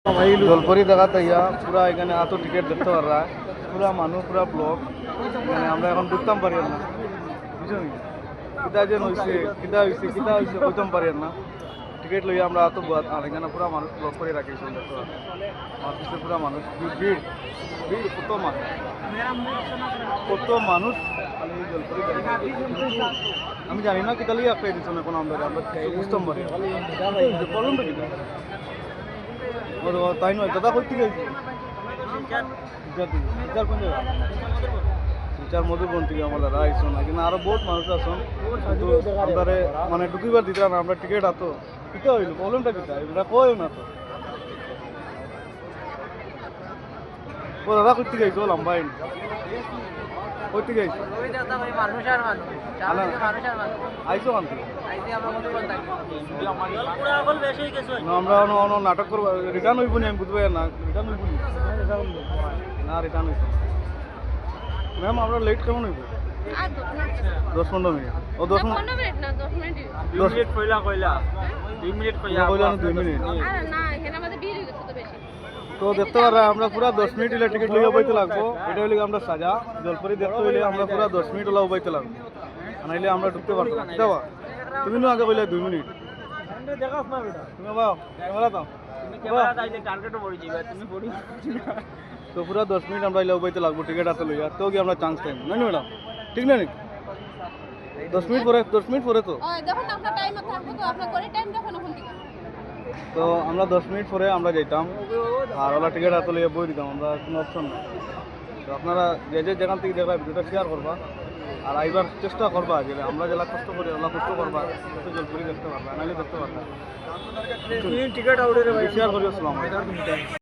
জলপরি দেখাতে ইয়া পুরা এখানে এত টিকিট দেখতে পাররা পুরা মানুষ পুরা ব্লক এখানে আমরা এখন ঢুকতাম পারি না বুঝলি কিতা যে হয়েছে কিতা হয়েছে কইতাম পারি না টিকিট লইয়া আমরা এত আর এখানে পুরা মানুষ ব্লক করে রাখিয়েছি আমার পিছিয়ে পুরা মানুষ ভিড় ভিড় কত মানুষ জলপরি আমি জানি না কিতা লিয়ে একটা এডিশন এখন আমরা বুঝতাম পারি প্রবলেমটা কিতা তাই নয় দাদা করতে গেছি বিচার মধুবন থেকে আমার দাদা আইসন কিন্তু আরো বহুত মানুষ আসন আমরা মানে ঢুকিবার দিতে না আমরা টিকিট আতো কিতা হইল প্রবলেমটা কিতা এটা কয় না তো ও দাদা করতে গেছি লম্বা করতে গেছি আইসো কান থেকে আমরা নাটক করবো রিটার্ন হইব নি আমি বুঝবো না রিটার্ন হইব না রিটার্ন হইব ম্যাম আমরা লেট কেমন হইব 10-15 মিনিট ও 10 মিনিট না 10 মিনিট 2 মিনিট কইলা 2 মিনিট কইলা 2 মিনিট আরে না এখানে আমাদের ভিড় হইছে তো বেশি তো দেখতে পারা আমরা পুরা 10 মিনিট হলে টিকিট লইয়া বইতে লাগবো এটা হইলে আমরা সাজা জলপরি দেখতে হইলে আমরা পুরা 10 মিনিট হলা বইতে লাগবো নাইলে আমরা ঢুকতে পারবো না দাও তুমি না আগে বইলে 2 মিনিট দেখাস না বেটা তুমি বাও ক্যামেরা দাও তুমি ক্যামেরা দাইলে টার্গেটও পড়ি যাবে তুমি পড়ি তো পুরা 10 মিনিট আমরা লইয়া বইতে লাগবো টিকিট আছে লইয়া তো কি আমরা চান্স টাইম না ম্যাডাম ঠিক না নি 10 মিনিট পরে তো দেখুন আপনার টাইম থাকবে তো আপনার করে টাইম দেখুন এখন দিকে তো আমরা 10 মিনিট পরে আমরা যাইতাম আর ওলা টিকিট হাতে লইয়া বই দিতাম আমরা কোনো অপশন না তো আপনারা যে যেখান থেকে দেখবা ভিডিওটা শেয়ার করবা আর আইবার চেষ্টা করবা যে আমরা যেটা কষ্ট করি ওলা কষ্ট করবা তো জলপরি দেখতে পারবা নাইলে দেখতে পারবা টিকিট আউটে শেয়ার করিও আসসালামু আলাইকুম